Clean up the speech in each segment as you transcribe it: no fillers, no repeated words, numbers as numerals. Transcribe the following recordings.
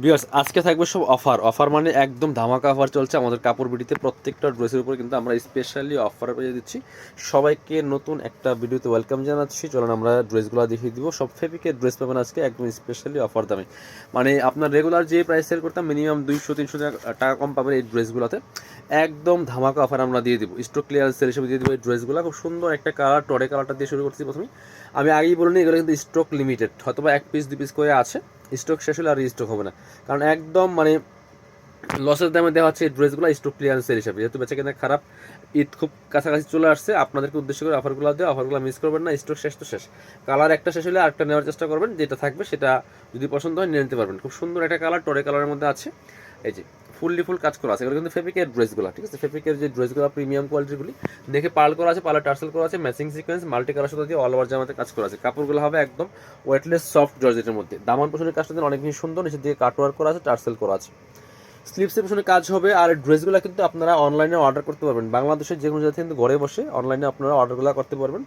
Viewers আজকে থাকবে সব অফার মানে একদম ধামাকা অফার চলছে আমাদের কাপড় বিডিতে। প্রত্যেকটা ড্রেসের উপর কিন্তু আমরা স্পেশালি অফার পেয়ে দিচ্ছি। সবাইকে নতুন একটা ভিডিওতে ওয়েলকাম জানাচ্ছি। চলুন আমরা ড্রেসগুলো দেখিয়ে দিব। সব ফেব্রিকের ড্রেস পাবেন আজকে একদম স্পেশালি অফার দামে। মানে আপনার রেগুলার যে প্রাইস সেল করতাম মিনিমাম 200-300 টাকা কম পাবেন এই ড্রেসগুলোতে। একদম ধামাকা অফার আমরা দিয়ে দিব, স্টক ক্লিয়ারেন্স সেল হিসেবে দিয়ে দিব এই ড্রেসগুলো। খুব সুন্দর একটা কালার, টরে কালারটা দিয়ে শুরু করছি প্রথমে। আমি আগেই বলিনি এগুলো কিন্তু স্টক লিমিটেড, হয়তো বা 1 পিস 2 পিস করে আছে। স্টক শেষ হলে আর স্টক হবে না, কারণ একদম মানে লসের দামে দেওয়া হচ্ছে এই ড্রেসগুলো স্টক ক্লিয়ারেন্স সেল হিসাবে। যেহেতু বেচা কেনা খারাপ, ঈদ খুব কাছাকাছি চলে আসছে, আপনাদেরকে উদ্দেশ্য করে অফারগুলো দেওয়া। অফারগুলো মিস করবেন না, স্টক শেষ তো শেষ। কালার একটা শেষ হলে আরেকটা নেওয়ার চেষ্টা করবেন, যেটা থাকবে সেটা যদি পছন্দ হয় নিয়ে নিতে পারবেন। খুব সুন্দর একটা কালার, টরে কালারের মধ্যে আছে। এই যে ফুল কাজ করা আছে, এগুলো কিন্তু ফেব্রিকের ড্রেসগুলো, ঠিক আছে। ফেব্রিকের যে ড্রেসগুলো প্রিমিয়াম কোয়ালিটিগুলি দেখে পার্ল করা আছে, পার্লার টার্সেল করা আছে, ম্যাচিং সিকোয়েন্স মাল্টি কালার সাথে দিয়ে অল ওভার জামাতে কাজ করা আছে। কাপড়গুলো হবে একদম ওয়েটলেস সফট জর্জেটের মধ্যে। দামান পোষণের কাজটা অনেক বেশি সুন্দর, নিচের দিকে কাটওয়ার্ক করা আছে, টার্সেল করা আছে। স্লিপসের পিছনে কাজ হবে। আর ড্রেসগুলো কিন্তু আপনারা অনলাইনে অর্ডার করতে পারবেন, বাংলাদেশের যে কোনো জায়গা কিন্তু ঘরে বসে অনলাইনে আপনারা অর্ডারগুলো করতে পারবেন।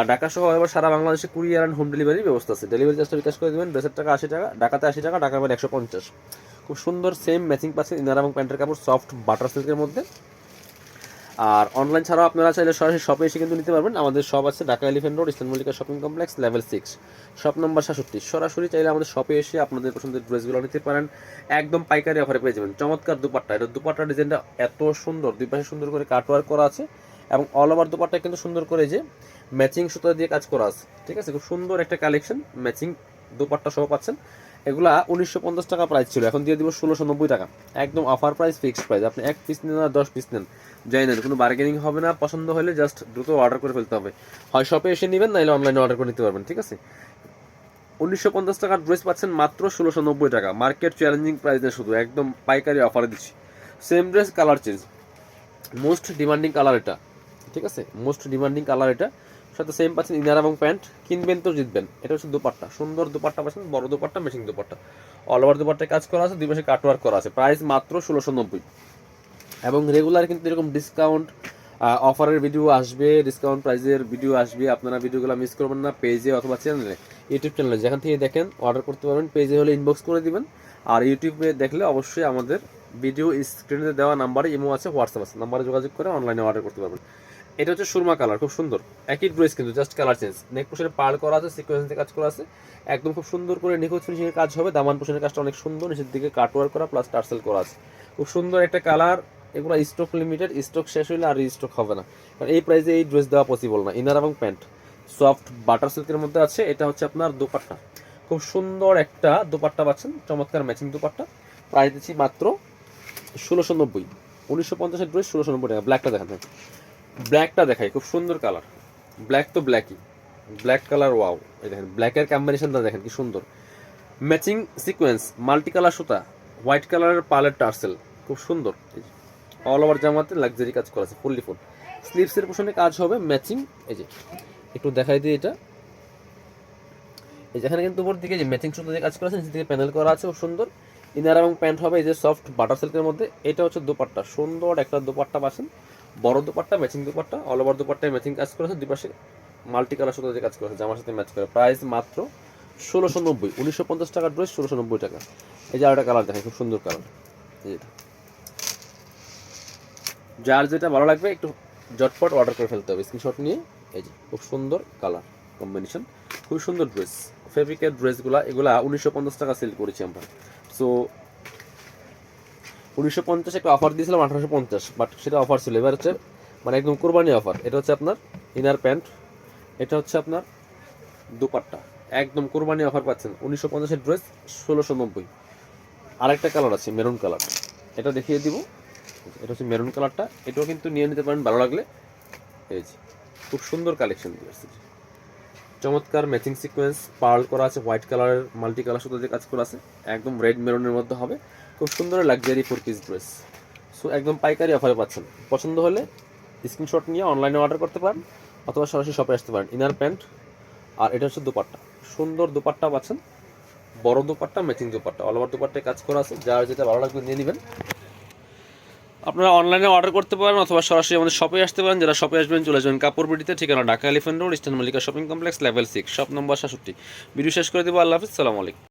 ঢাকা সহ এবার সারা বাংলাদেশে কুরিয়ার অ্যান্ড হোম ডেলিভারির ব্যবস্থা আছে। ডেলিভারি চার্জটা বিকাশ করে দেবেন। ড্রেসের টাকা 80 টাকা, ঢাকাতে 80 টাকা, ঢাকা বাইরে 150। খুব সুন্দর সেম ম্যাচিং পাচ্ছেন ইনার এবং প্যান্টের কাপড় সফট বাটার সিল্কের মধ্যে। আর অনলাইন ছাড়াও আপনারা চাইলে সরাসরি শপে এসে কিন্তু নিতে পারবেন। আমাদের শপ আছে Dhaka elephant road, eastern Mallika shopping complex, level 6, shop number 67। সরাসরি চাইলে আমাদের শপে এসে আপনাদের পছন্দের ড্রেসগুলো নিতে পারেন। একদম পাইকারি অফারে পেয়ে যাবেন। চমৎকার দুপাট্টা, এটা দুপাট্টার ডিজাইনটা এত সুন্দর, দুই পাশে সুন্দর করে কাটওয়ার্ক করা আছে এবং অল ওভার দুপাট্টা কিন্তু সুন্দর করে যে ম্যাচিং সুতা দিয়ে কাজ করা আছে, ঠিক আছে। খুব সুন্দর একটা কালেকশন, ম্যাচিং দুপাট্টা সহ পাচ্ছেন। এগুলা 1950 টাকা প্রাইস ছিল, এখন দিয়ে দিব 1690 টাকা। একদম অফার প্রাইস, ফিক্সড প্রাইস। আপনি 1 পিস নেন আর 10 পিস নেন, যাই নেন, কোনো বার্গেনিং হবে না। পছন্দ হলে জাস্ট দ্রুত অর্ডার করে ফেলতে হবে, হয় শপে এসে নেবেন নাহলে অনলাইনে অর্ডার করে নিতে পারবেন, ঠিক আছে। 1950 টাকার ড্রেস পাচ্ছেন মাত্র 1690 টাকা। মার্কেট চ্যালেঞ্জিং প্রাইসে শুধু একদম পাইকারি অফারে দিচ্ছি। Same dress, colour change. Most demanding colour এটা, ঠিক আছে, মোস্ট ডিমান্ডিং কালার এটা। সাথে সেম পাচ্ছেন ইনার এবং প্যান্ট। কিনবেন তো জিতবেন। এটা হচ্ছে দুপাট্টা, সুন্দর দুপাট্টা পাচ্ছেন, বড় dupatta, matching dupatta, all over দুপাট্টায় কাজ করা আছে, দুই পাশে কাটওয়ার্ক করা আছে। প্রাইস মাত্র 1690। এবং রেগুলার কিন্তু এরকম ডিসকাউন্ট অফারের ভিডিও আসবে, ডিসকাউন্ট প্রাইজের ভিডিও আসবে। আপনারা ভিডিওগুলো মিস করবেন না। পেজে অথবা চ্যানেলে, ইউটিউব চ্যানেলে যেখান থেকে দেখেন অর্ডার করতে পারবেন। পেজে হলে ইনবক্স করে দিবেন, আর ইউটিউবে দেখলে অবশ্যই আমাদের ভিডিও স্ক্রিনে দেওয়া নাম্বারে ইমো আছে, হোয়াটসঅ্যাপ আছে, নাম্বারে যোগাযোগ করে অনলাইনে অর্ডার করতে পারবেন। এটা হচ্ছে সুরমা কালার, খুব সুন্দর। একই ড্রেস কিন্তু জাস্ট কালার চেঞ্জ। নেক পোশনে পার্ল করা আছে, সিকোয়েন্সে কাজ করা আছে, একদম খুব সুন্দর করে নিখুঁত ফিনিশিংয়ের কাজ হবে। দামান পোশনের কাজটা অনেক সুন্দর, নিচের দিকে কাটওয়ার্ক করা প্লাস টার্সেল করা আছে। খুব সুন্দর একটা কালার। এগুলো স্টক লিমিটেড, স্টক শেষ হলে আর স্টক হবে না, কারণ এই প্রাইসে এই ড্রেস দেওয়া পসিবল না। ইনার এবং প্যান্ট সফট বাটার সিল্কের মধ্যে আছে। এটা হচ্ছে আপনার দোপাট্টা, খুব সুন্দর একটা দোপাট্টা পাচ্ছেন, চমৎকার ম্যাচিং দোপাট্টা। প্রাইস দিচ্ছি মাত্র 1690। 1950-এর ড্রেস 1690 টাকা। ব্ল্যাকটা দেখান, ব্ল্যাকটা দেখাই, খুব সুন্দর কালার। ব্ল্যাক তো ব্ল্যাকই, ব্ল্যাক কালার, ওয়াও। এই দেখেন ব্ল্যাকের কম্বিনেশনটা দেখেন কি সুন্দর। ম্যাচিং সিকোয়েন্স, মাল্টি কালার সুতা, হোয়াইট কালারের পার্লের টার্সেল, খুব সুন্দর। অল ওভার জামাতে লাক্সারি কাজ করা আছে, ফুললি ফুল। স্লিভসের পোশনে কাজ হবে ম্যাচিং। এই যে একটু দেখাই দিই এটা, এই যেখানে কিন্তু উপর দিকে যে ম্যাচিং সুতো দিয়ে কাজ করা আছে, নিচে দিকে প্যানেল করা আছে, খুব সুন্দর। ইনার এবং প্যান্ট হবে এই যে সফট বাটার সিল্কের মধ্যে। এটা হচ্ছে দোপাট্টা, সুন্দর একটা দোপাট্টা পাচ্ছেন, বড় dupatta, matching dupatta, all over দোপাট্টায় ম্যাচিং কাজ করেছে, দুই পাশে মাল্টি কালার সুতো দিয়ে কাজ করেছে, জামার সাথে ম্যাচ করে। প্রাইস মাত্র 1690। 1950 টাকার ড্রেস 1690 টাকা। এই যে আরেকটা কালার দেখেন, খুব সুন্দর কালার। এই যেটা, যার যেটা ভালো লাগবে একটু ঝটপট অর্ডার করে ফেলতে হবে, স্ক্রিনশট নিয়ে। এই যে খুব সুন্দর কালার কম্বিনেশন, খুব সুন্দর ড্রেস। ফেব্রিকের ড্রেসগুলা এগুলা 1950 টাকা সেল করেছি আমরা। সো 1950 একটা অফার দিয়েছিলাম 1850, বাট সেটা অফার ছিল। এবার হচ্ছে মানে একদম কোরবানি অফার। এটা হচ্ছে আপনার ইনার প্যান্ট, এটা হচ্ছে আপনার দুপাট্টা, একদম কোরবানি অফার পাচ্ছেন। 1950-এর ড্রেস 1690। আরেকটা কালার আছে মেরুন কালার, এটা দেখিয়ে দিব। এটা হচ্ছে মেরুন কালারটা, এটাও কিন্তু নিয়ে নিতে পারেন ভালো লাগলে। এই যে খুব সুন্দর কালেকশন দিয়ে আসছে, চমৎকার ম্যাচিং সিকোয়েন্স পার্ল করা আছে, হোয়াইট কালারের মাল্টি কালার সুতো দিয়ে কাজ করা আছে, একদম রেড মেরুনের মধ্যে হবে। খুব সুন্দর লাক্সারি 4 পিস ড্রেস। সো একদম পাইকারি অফারে পাচ্ছেন। পছন্দ হলে স্ক্রিনশট নিয়ে অনলাইনে অর্ডার করতে পারেন অথবা সরাসরি শপে আসতে পারেন। ইনার প্যান্ট, আর এটা হচ্ছে দুপাট্টা, সুন্দর দুপাট্টা পাচ্ছেন, বড় dupatta, matching dupatta, all over দুপাট্টায় কাজ করা আছে। যার যেটা ভালো লাগবে নিয়ে নেবেন। আপনারা অনলাইনে অর্ডার করতে পারেন অথবা সরাসরি আমাদের শপে আসতে পারেন। যারা শপে আসবেন চলে যাবেন কাপড় বিডিতে, ঠিকানা Dhaka elephant road, eastern Mallika shopping complex, level 6, shop number 67। Video শেষ করে দেবো। আল্লাহ হাফিজ, সালামু আলাইকুম।